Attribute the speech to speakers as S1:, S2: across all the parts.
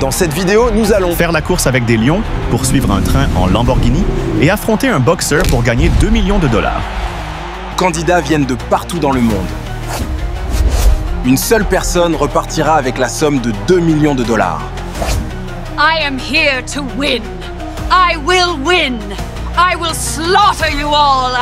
S1: Dans cette vidéo, nous allons
S2: faire la course avec des lions, poursuivre un train en Lamborghini et affronter un boxeur pour gagner 2 millions de dollars.
S1: Les candidats viennent de partout dans le monde. Une seule personne repartira avec la somme de 2 millions de dollars.
S3: I am here to win. I will win. I will slaughter you all.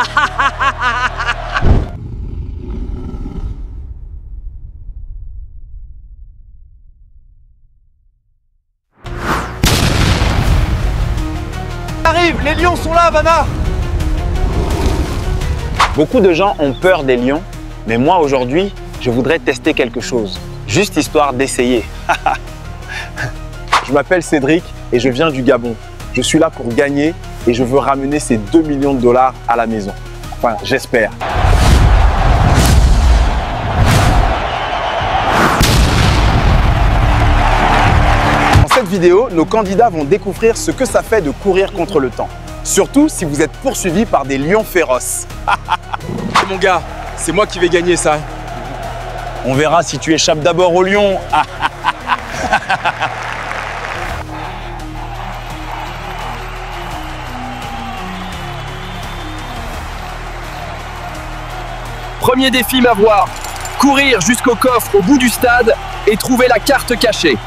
S1: Arrive, les lions sont là, Vanna.
S4: Beaucoup de gens ont peur des lions, mais moi aujourd'hui, je voudrais tester quelque chose, juste histoire d'essayer.
S1: Je m'appelle Cédric et je viens du Gabon. Je suis là pour gagner et je veux ramener ces 2 millions de dollars à la maison. Enfin, j'espère. Dans cette vidéo, nos candidats vont découvrir ce que ça fait de courir contre le temps. Surtout si vous êtes poursuivi par des lions féroces. Mon gars, c'est moi qui vais gagner ça.
S4: On verra si tu échappes d'abord au lion.
S5: Premier défi à voir, courir jusqu'au coffre au bout du stade et trouver la carte cachée.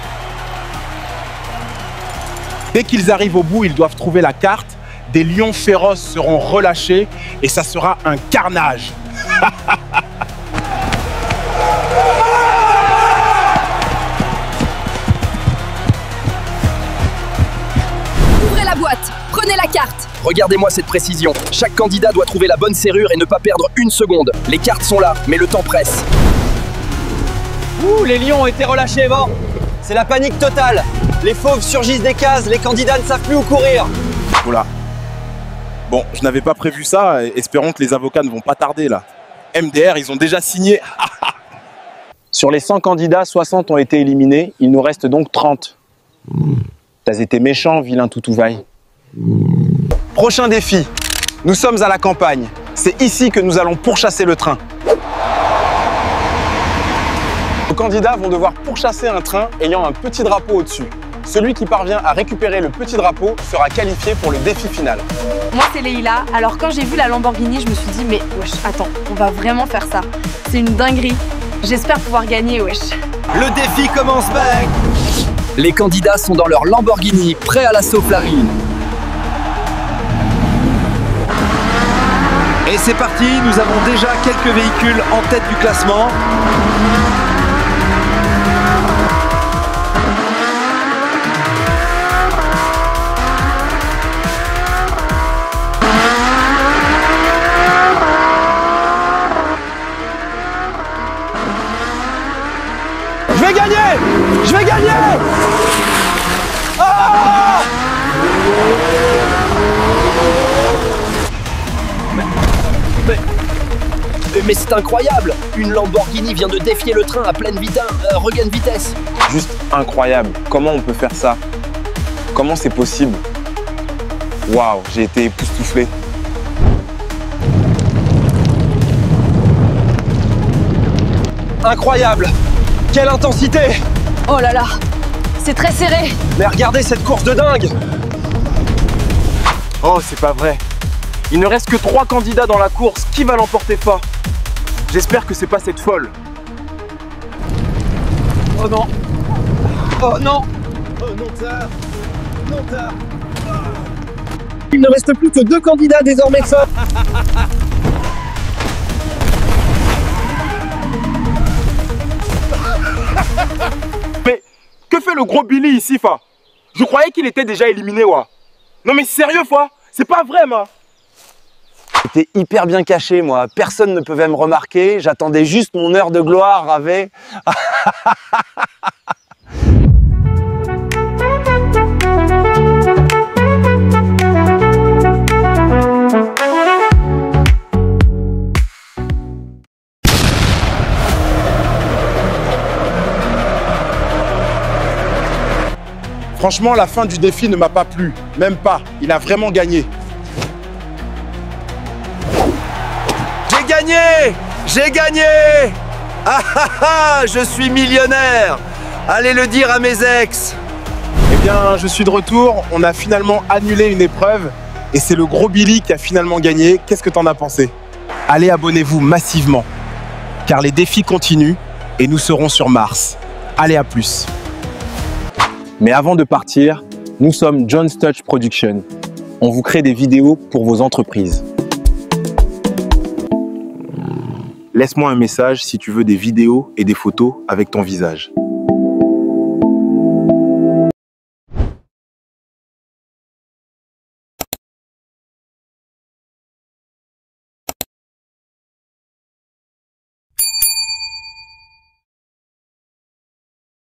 S1: Dès qu'ils arrivent au bout, ils doivent trouver la carte. Des lions féroces seront relâchés et ça sera un carnage.
S6: Ouvrez la boîte, prenez la carte.
S5: Regardez-moi cette précision. Chaque candidat doit trouver la bonne serrure et ne pas perdre une seconde. Les cartes sont là, mais le temps presse.
S7: Ouh, les lions ont été relâchés, bon. C'est la panique totale. Les fauves surgissent des cases, les candidats ne savent plus où courir.
S1: Oula. Bon, je n'avais pas prévu ça. Espérons que les avocats ne vont pas tarder là. MDR, ils ont déjà signé.
S4: Sur les 100 candidats, 60 ont été éliminés. Il nous reste donc 30. T'as été méchant, vilain toutouvaille.
S1: Prochain défi. Nous sommes à la campagne. C'est ici que nous allons pourchasser le train. Nos candidats vont devoir pourchasser un train ayant un petit drapeau au-dessus. Celui qui parvient à récupérer le petit drapeau sera qualifié pour le défi final.
S8: Moi c'est Leïla, alors quand j'ai vu la Lamborghini, je me suis dit mais wesh, attends, on va vraiment faire ça. C'est une dinguerie. J'espère pouvoir gagner, wesh.
S7: Le défi commence, mec.
S5: Les candidats sont dans leur Lamborghini, prêts à l'assaut Flarine.
S7: Et c'est parti, nous avons déjà quelques véhicules en tête du classement.
S1: Je vais gagner! Je vais gagner! Ah!
S5: Mais c'est incroyable! Une Lamborghini vient de défier le train à pleine regain de vitesse.
S4: Juste incroyable. Comment on peut faire ça? Comment c'est possible? Waouh, j'ai été époustouflé.
S7: Incroyable! Quelle intensité!
S8: Oh là là, c'est très serré.
S7: Mais regardez cette course de dingue!
S1: Oh, c'est pas vrai. Il ne reste que 3 candidats dans la course. Qui va l'emporter fort? J'espère que c'est pas cette folle.
S7: Oh non! Oh non! Oh non, tard! Non, tard! Il ne reste plus que 2 candidats désormais forts.
S1: Mais que fait le gros Billy ici, Fa? Je croyais qu'il était déjà éliminé, ouais. Non mais sérieux, Fa? C'est pas vrai, moi.
S7: J'étais hyper bien caché, moi. Personne ne pouvait me remarquer. J'attendais juste mon heure de gloire avec...
S1: Franchement, la fin du défi ne m'a pas plu. Même pas. Il a vraiment gagné.
S7: J'ai gagné! J'ai gagné! Ah ah ah! Je suis millionnaire! Allez le dire à mes ex!
S1: Eh bien, je suis de retour. On a finalement annulé une épreuve et c'est le gros Billy qui a finalement gagné. Qu'est-ce que t'en as pensé? Allez, abonnez-vous massivement, car les défis continuent et nous serons sur Mars. Allez, à plus. Mais avant de partir, nous sommes John's Touch Production. On vous crée des vidéos pour vos entreprises. Laisse-moi un message si tu veux des vidéos et des photos avec ton visage.